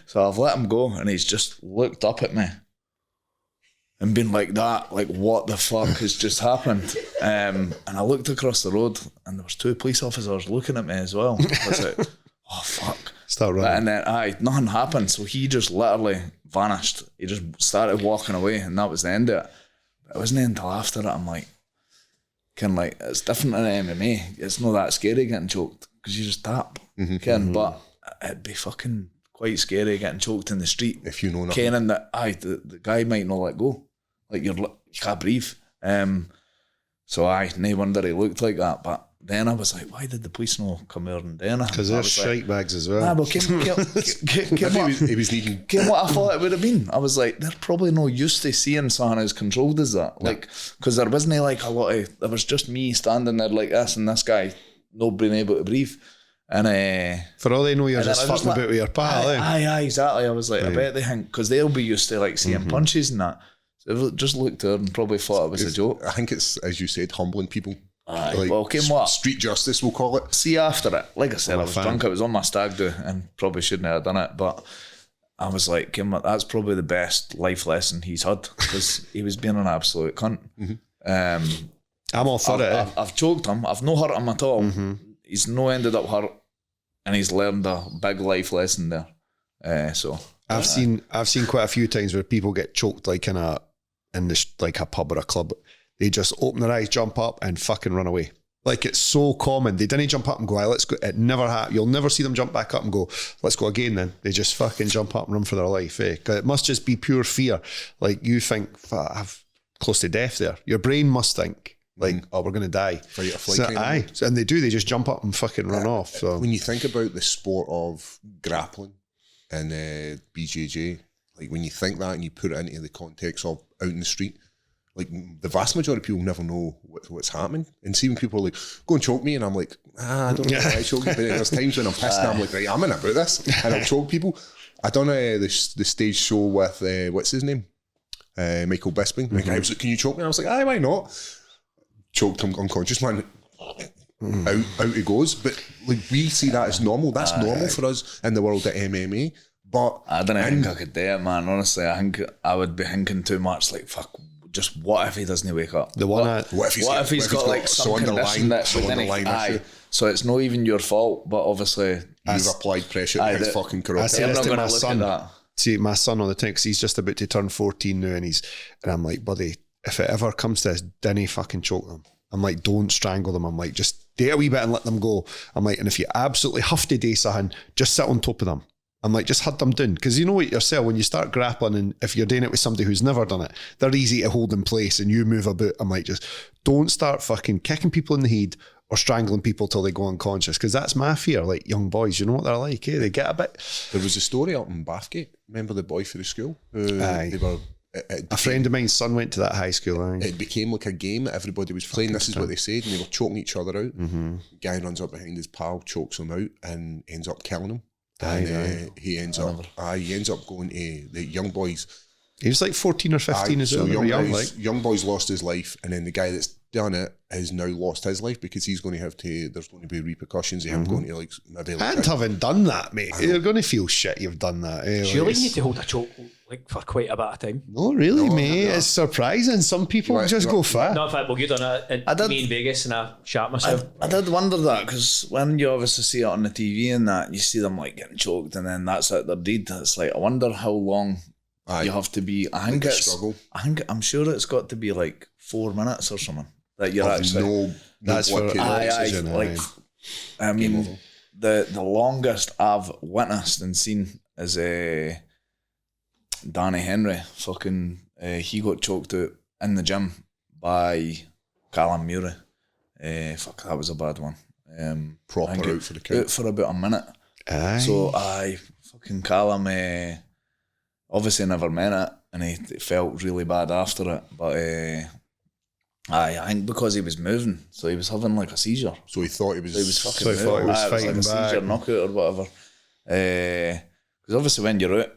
So I've let him go, and he's just looked up at me and been like that, like what the fuck has just happened? And I looked across the road, and there was 2 police officers looking at me as well. I was like, oh fuck. Start running. And then nothing happened, so he just literally vanished. He just started walking away, and that was the end of it. But it wasn't until after it I'm like, it's different than MMA. It's not that scary getting choked because you just tap, but it'd be fucking quite scary getting choked in the street if you know nothing. Kenning that the guy might not let go, like you can't breathe. So no wonder he looked like that. But then I was like, why did the police not come here and do anything? Because they're shite bags as well. But he was needing. What I thought it would have been. I was like, they're probably not used to seeing someone as controlled as that. Like, because there wasn't like a lot of. There was just me standing there like this, and this guy not being able to breathe. And for all they know, you're just fucking about with your pal. Aye, exactly. I was like, I bet they think, because they'll be used to like seeing punches and that. So they just looked at her and probably thought it was a joke. I think it's, as you said, humbling people. Aye, like, well, what? Street justice, we'll call it. See, after it, like I said, I was drunk. I was on my stag do and probably shouldn't have done it, but I was like, that's probably the best life lesson he's had, because he was being an absolute cunt. I'm all for it. I've choked him. I've no hurt him at all. He's no ended up hurt, and he's learned a big life lesson there. So I've seen quite a few times where people get choked like in a pub or a club. They just open their eyes, jump up, and fucking run away. Like, it's so common. They didn't jump up and go, let's go. It never happens. You'll never see them jump back up and go, let's go again then. They just fucking jump up and run for their life. Because it must just be pure fear. Like, you think, I'm close to death there. Your brain must think, like, oh, we're going to die. Fight or flight. So, and they do. They just jump up and fucking run off. So when you think about the sport of grappling and BJJ, like when you think that and you put it into the context of out in the street, like the vast majority of people never know what's happening. And see when people are like, go and choke me, and I'm like, I don't know why I choke you. But there's times when I'm pissed and I'm like, right, I'm in about this, and I'll choke people. I done the stage show with what's his name, Michael Bisping. Like, I was like, can you choke me? And I was like, aye, why not? Choked him unconscious, man. Out he goes. But like, we see that as normal. That's normal for us in the world of MMA. But I don't think I could do it, man. Honestly, I think I would be thinking too much. Like, fuck, just what if he doesn't wake up? What if he's got like some condition that's underlying issue? So it's not even your fault, but obviously you've applied pressure to his fucking career. I say this to my son. See, my son all the time, because he's just about to turn 14 now, and I'm like, buddy, if it ever comes to this, didn't fucking choke them. I'm like, don't strangle them. I'm like, just do a wee bit and let them go. I'm like, and if you absolutely have to do something, just sit on top of them. I'm like, just hurt them down. Because you know it yourself, when you start grappling, and if you're doing it with somebody who's never done it, they're easy to hold in place and you move about. I'm like, just don't start fucking kicking people in the head or strangling people till they go unconscious, because that's my fear. Like, young boys, you know what they're like, eh? They get a bit. There was a story up in Bathgate. Remember the boy for the school? They were... a friend of mine's son went to that high school. It became like a game that everybody was playing. This is what they said, and they were choking each other out. Guy runs up behind his pal, chokes him out, and ends up killing him. And he ends up going to the young boys He was like 14 or 15 as well. So Young young boy's lost his life, and then the guy that's done it has now lost his life because he's going to have to. There's going to be repercussions of him going to like maybe. And having done that, mate, you're going to feel shit. You've done that. Surely you need to hold a choke like for quite a bit of time. No, really, mate. It's surprising. Some people just go fat. No, in fact, well, you done it. I did me in Vegas, and I shat myself. I did wonder that because when you obviously see it on the TV and that, you see them like getting choked, and then that's it. They're dead. It's like I wonder how long you have to be. I think it's struggle. I'm sure it's got to be like 4 minutes or something. That you're actually that's for oxygen. Like, I mean, the longest I've witnessed and seen is Danny Henry. Fucking, he got choked out in the gym by Callum Murray. Fuck, that was a bad one. Proper out for the count. Out for about a minute. Aye. So fucking Callum obviously never meant it, and he felt really bad after it. But I think because he was moving, so he was having like a seizure. So he thought he was. So he was fucking. So he thought he was fighting like a seizure, back. knockout or whatever. Because obviously when you're out,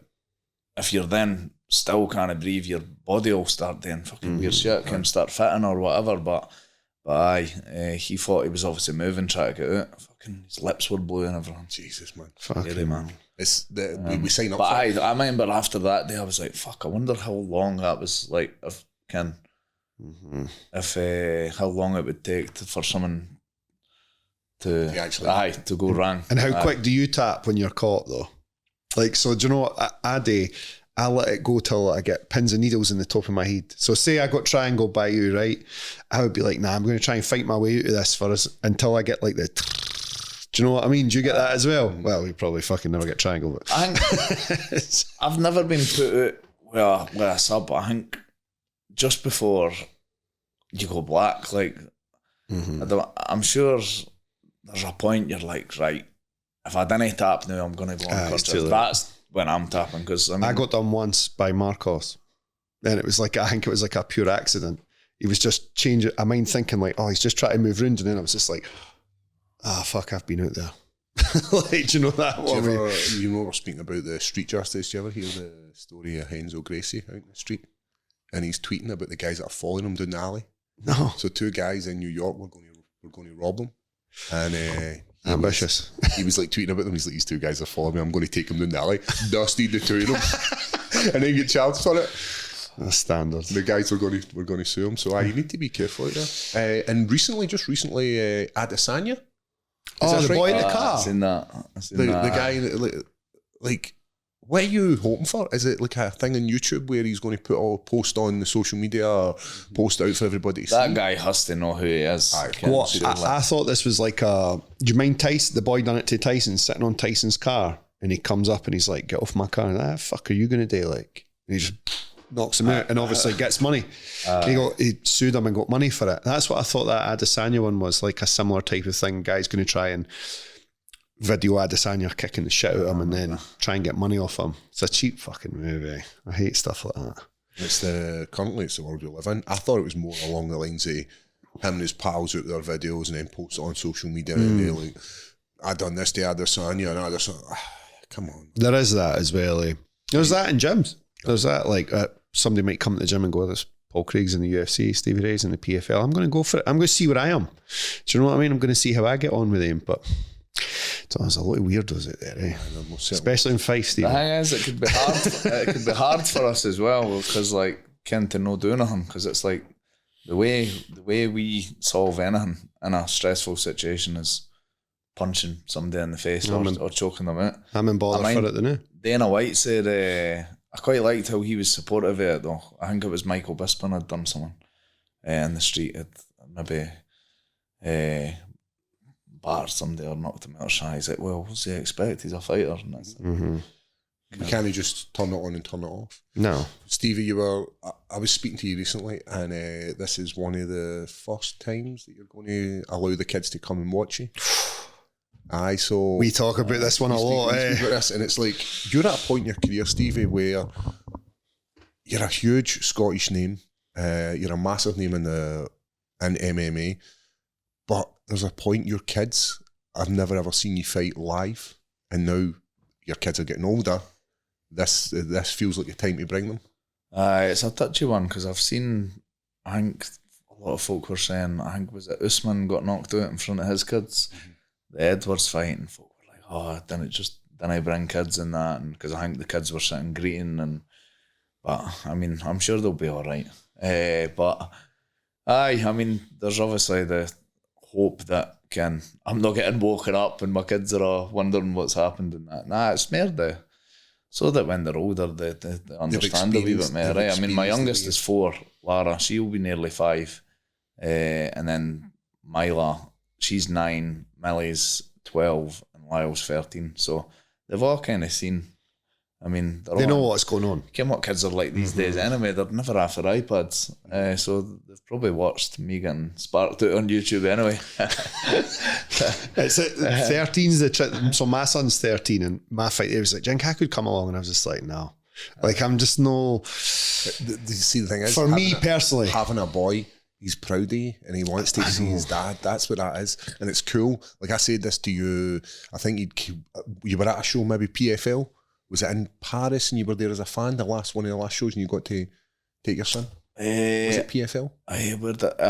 if you're then still can't breathe, your body will start doing fucking weird shit, can start fitting or whatever. But he thought he was obviously moving, trying to get out. Fucking his lips were blue and everything. Jesus, man. Scary, man. It's we sign up. But for I remember after that day, I was like, fuck. I wonder how long that was like. If how long it would take for someone to actually to go wrong. And how quick do you tap when you're caught though? Like, so do you know what? I let it go till I get pins and needles in the top of my head. So say I got triangle by you, right? I would be like, nah, I'm going to try and fight my way out of this for us until I get like the. Do you know what I mean? Do you get that as well? Well, we probably fucking never get triangle, but I think I've never been put out with a sub. I think just before you go black, like I'm sure there's a point you're like, right, if I didn't tap now, I'm going to go on contest. That's when I'm tapping, because I got done once by Marcos, and it was like, I think it was like a pure accident. He was just changing. I mind thinking like, oh, he's just trying to move round, and then I was just like, fuck, I've been out there. Like, do you know that one? You know, we're speaking about the street justice. Do you ever hear the story of Henzo Gracie out in the street? And he's tweeting about the guys that are following him down the alley. No. So 2 guys in New York were going to rob them. And ambitious. He was like tweeting about them. He's like, these 2 guys are following me. I'm going to take them down the alley. Dusted the 2 of them. And then get charged for it. That's standard. The guys were going to sue him. So you need to be careful out there. And just recently, Adesanya. The boy in the car. I've seen that. The guy that, like, what are you hoping for? Is it like a thing on YouTube where he's going to post on the social media or post out for everybody to see? That guy has to know who he is. I thought this was like do you mind Tyson? The boy done it to Tyson, sitting on Tyson's car, and he comes up and he's like, get off my car. And fuck are you going to do? Like, and he just knocks him out and obviously gets money. He sued him and got money for it. That's what I thought that Adesanya one was, like a similar type of thing. Guy's going to try and video Adesanya kicking the shit out of him and then try and get money off him. It's a cheap fucking movie. I hate stuff like that. Currently it's the world we live in. I thought it was more along the lines of him and his pals out their videos and then post it on social media and they're like, I done this to Adesanya and Adesanya. Come on. There is that as well. There's that in gyms. There's that, like, somebody might come to the gym and go, this Paul Craig's in the UFC, Stevie Ray's in the PFL. I'm going to go for it. I'm going to see where I am. Do you know what I mean? I'm going to see how I get on with him. But there's a lot of weirdos out there, eh? Especially in Fife, Steve. The thing is, it could be hard. It could be hard for us as well, because like to not do anything, because it's like the way we solve anything in a stressful situation is punching somebody in the face or choking them out. I'm in bother for it, though. Dana White said, I quite liked how he was supportive of it though. I think it was Michael Bisping had done something in the street, had maybe battered somebody or knocked him out or something. He's like, well, what's he expect? He's a fighter. And that's You can't just turn it on and turn it off. No. Stevie, I was speaking to you recently, and this is one of the first times that you're going to allow the kids to come and watch you. So we talk about this one a lot, and it's like, you're at a point in your career, Stevie, where you're a huge Scottish name, you're a massive name in MMA, but there's a point your kids have never ever seen you fight live, and now your kids are getting older. This feels like the time to bring them. It's a touchy one because I've seen, I think a lot of folk were saying, I think was it Usman got knocked out in front of his kids, the Edwards fight, and folk were like, oh, didn't I bring kids in that, and because I think the kids were sitting greeting, but I mean, I'm sure they'll be all right. But I mean, there's obviously the hope that I'm not getting woken up and my kids are all wondering what's happened and that. Nah, it's more so that when they're older, they understand a wee bit more, right? I mean, my youngest is 4, Lara, she'll be nearly 5. And then Mila, she's 9, Millie's 12, and Lyle's 13. So they've all kind of seen, I mean, they know what's going on. What kids are like these days anyway. They're never after iPads. So they've probably watched me getting sparked out on YouTube anyway. It's 13's the trick. So my son's 13 and my fight, it was like, Jink, I could come along, and I was just like, no. Like, I'm just no. You see, the thing is, for me personally, having a boy, he's proud of you and he wants to see his dad. That's what that is. And it's cool. Like I said this to you, I think you were at a show, maybe PFL. Was it in Paris and you were there as a fan, one of the last shows, and you got to take your son? Was it PFL? I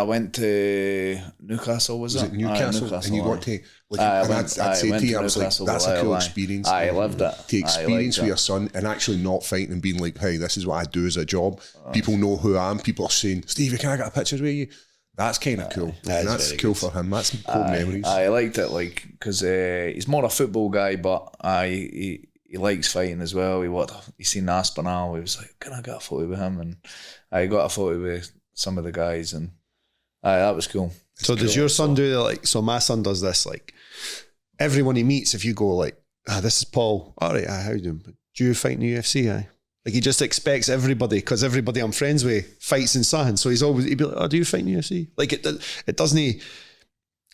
went to Newcastle, was it? Newcastle? Newcastle, and you got to, I'd say to you, I was like, that's a cool experience. I loved it. To experience with your son and actually not fighting and being like, hey, this is what I do as a job. People know who I am. People are saying, Stevie, can I get a picture with you? That's kind of cool. That's cool for him. That's cool memories. I liked it, because he's more a football guy, but he likes fighting as well. He seen Aspinall. He was like, can I get a photo with him? And I got a photo with some of the guys, and that was cool. So does your son do that? Like, so my son does this, like, everyone he meets, if you go like, this is Paul, all right, how you doing? Do you fight in the UFC? Like, he just expects everybody, because everybody I'm friends with fights in something. So he'd be like, oh, do you fight in the UFC? Like, it doesn't,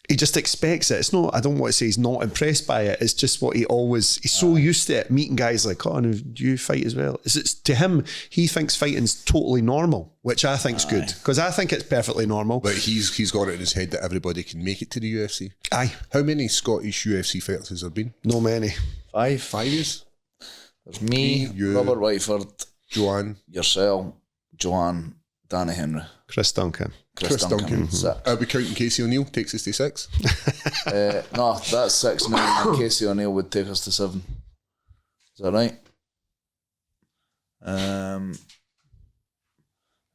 he just expects it. It's not, I don't want to say he's not impressed by it. It's just what he's so used to it, meeting guys like, oh, no, do you fight as well? It's to him, he thinks fighting's totally normal, which I think's good, because I think it's perfectly normal. But he's got it in his head that everybody can make it to the UFC. Aye. How many Scottish UFC fighters has there been? No many. 5. 5 years? There's me, you, Robert Whiteford, Joanne, yourself, Joanne, Danny Henry, Chris Duncan. Chris Duncan. 6. Are we counting Casey O'Neill? Takes us to 6. No, that's 6 now. And Casey O'Neill would take us to 7. Is that right?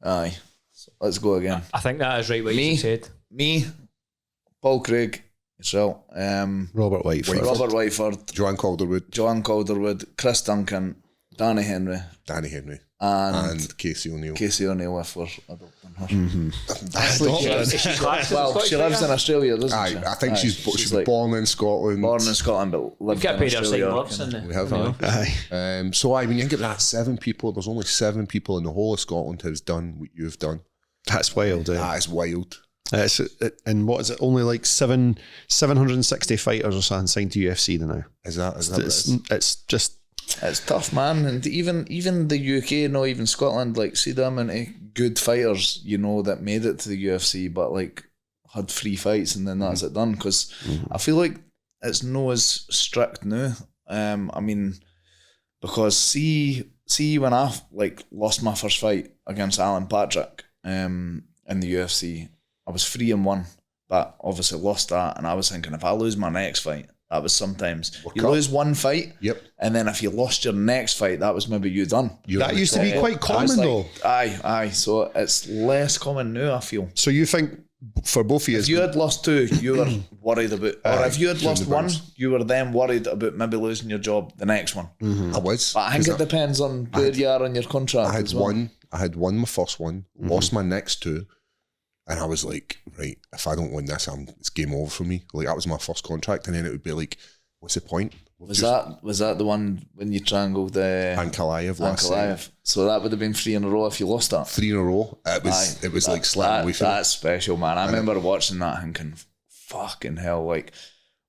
Aye. So let's go again. I think that is right what you said. Me, Paul Craig, yourself, Robert Whiteford, Joanne Calderwood, Chris Duncan, Danny Henry, and Casey O'Neill. If we're adopting her. She lives in Australia, doesn't she? I think she was born in Scotland. But lived in Australia. We have. So when you think of that, 7 people, there's only 7 people in the whole of Scotland who's done what you've done. That's wild. That is wild. And what is it? Only like 760 fighters or something signed to UFC now. Is that it's just. It's tough, man, and even the UK, no, even Scotland, like, see the amount of good fighters, that made it to the UFC, but like had 3 fights and then that's it done. Because I feel like it's no as strict now. I mean, because see when I lost my first fight against Alan Patrick in the UFC, I was 3-1, but obviously lost that, and I was thinking, if I lose my next fight, that was sometimes you lose one fight, and then if you lost your next fight, that was maybe you done. That used to be quite common though. Aye. So it's less common now, I feel. So you think for both of you, if you had lost 2, you were worried about, or if you had lost 1, you were then worried about maybe losing your job the next one. I was. But I think it depends on where you are on your contract. I had won my first one, lost my next 2. And I was like, right, if I don't win this, it's game over for me. Like, that was my first contract, and then it would be like, what's the point? Was that the one when you triangled Ankalaev last night? So that would have been 3 in a row if you lost that. 3 in a row. It was like slapping away from That's special, man. I remember watching that thinking, fucking hell, like,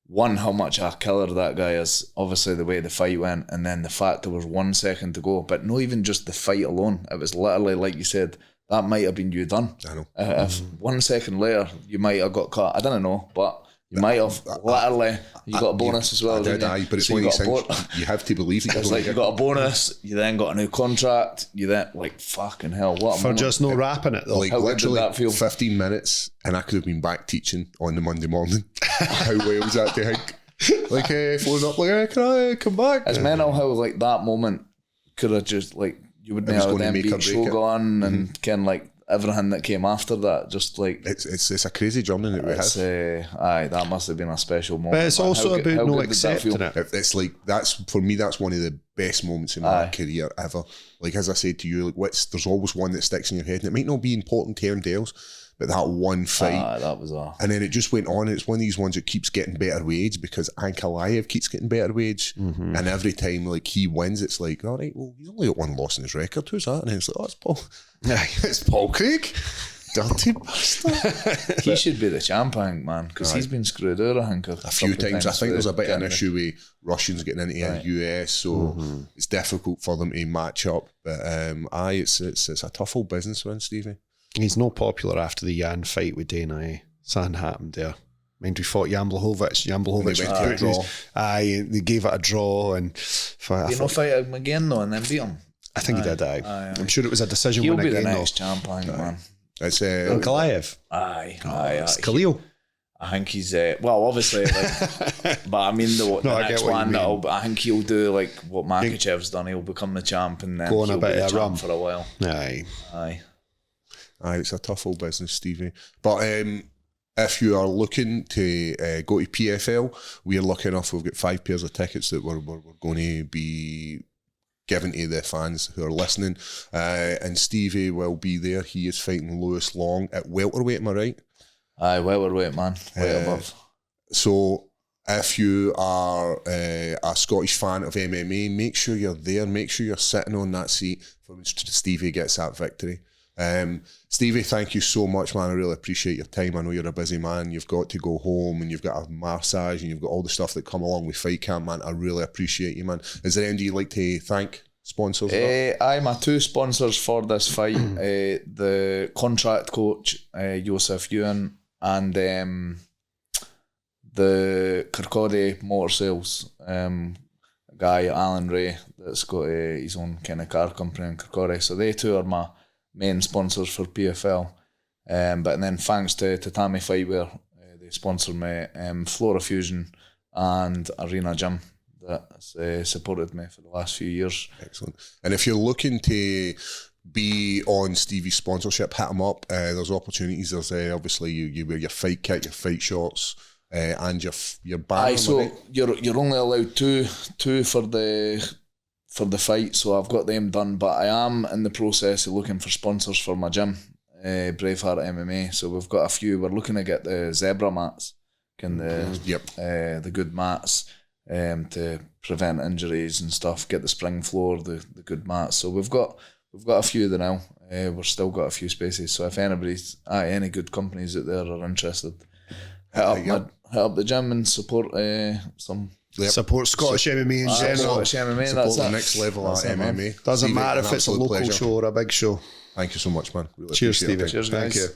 one, how much a killer that guy is, obviously the way the fight went, and then the fact there was 1 second to go, but not even just the fight alone. It was literally, like you said, that might have been you done. I know. If 1 second later you might have got caught, I don't know, but You might have. Literally, you got a bonus as well. I did, didn't you? but it's So one you of these got a things you have to believe that It's like you got a bonus, you then got a new contract, you then, like, fucking hell, what a For moment. just no rapping it though. like How good did literally that feel? 15 minutes, and I could have been back teaching on the Monday morning. How well was that to think? Like, phone up, like, can I come back? It's mental how, like, that moment could have just, like, you would It was have gonna then make or beat break show it. going and kind like everything that came after that, just like It's a crazy journey that we it's, had. aye, that must have been a special moment. But it's man. also How about how no good did that accepting feel? it. It's like, that's for me, that's one of the best moments in my Aye. career ever. Like, as I said to you, like, there's always one that sticks in your head, and it might not be important to everybody else, but that one fight. Aye, that was a And then it just went on. It's one of these ones that keeps getting better with age, because Ankalaev keeps getting better with age. Mm-hmm. And every time, like, he wins, it's like, all right, well, he's only got one loss in his record. Who's that? And then it's like, oh, it's Paul. It's Paul Craig. Dirty bastard. he should be the champ, I think, man, because he's been screwed out, I think, A few times. I think there's a bit of an with issue with Russians getting into the US, so it's difficult for them to match up. But it's a tough old business, man, Stevie. He's not popular after the Jan fight with Dana. Eh? Something happened there. Mind we fought Jan Blachowicz. They went for a draw. Aye, they gave it a draw, and You know, fight him again though, and then beat him. I think he did. Aye. I'm sure it was a decision He'll win be the again. next champ, I think, man. It's Ankalaev. Aye. It's Khalil. I think he's well, obviously, like, but I mean the I get next what you one. mean. I think he'll do like what Makhachev's done. He'll become the champ and then Go on a he'll bit be the of a champ run. for a while. Aye. Aye. it's a tough old business, Stevie. But if you are looking to go to PFL, we are lucky enough. We've got 5 pairs of tickets that we're going to be given to the fans who are listening. And Stevie will be there. He is fighting Lewis Long at welterweight, am I right? Aye, welterweight, man. Way above. So if you are a Scottish fan of MMA, make sure you're there. Make sure you're sitting on that seat for when Stevie gets that victory. Stevie, thank you so much, man. I really appreciate your time. I know you're a busy man. You've got to go home and you've got a massage and you've got all the stuff that come along with Fight Camp, man. I really appreciate you, man. Is there anyone you'd like to thank? Sponsors? Aye, my 2 sponsors for this fight, the contract coach, Joseph Ewan, and the Kirkcaldy Motor Sales guy, Alan Ray, that's got his own kind of car company in Kirkcaldy. So they 2 are my main sponsors for PFL. But then thanks to Tatami Fightwear, they sponsor me, Flora Fusion and Arena Gym that's supported me for the last few years. Excellent. And if you're looking to be on Stevie's sponsorship, hit him up. There's opportunities. There's obviously you wear your fight kit, your fight shorts, and your banner. Aye, so you're only allowed two for the fight. So I've got them done, but I am in the process of looking for sponsors for my gym, Braveheart MMA. So we've got a few. We're looking to get the zebra mats, the good mats. To prevent injuries and stuff, get the spring floor, the good mats. So we've got a few there now. We've still got a few spaces. So if any good companies out there are interested, hit up the gym and support some. Support Scottish MMA in general. Scottish MMA, Support that's the it. next level of MMA. Doesn't Stevie, matter an if it's a absolute local pleasure. show or a big show. Thank you so much, man. Really Cheers, appreciate Stevie. it. Cheers, Thank guys. you.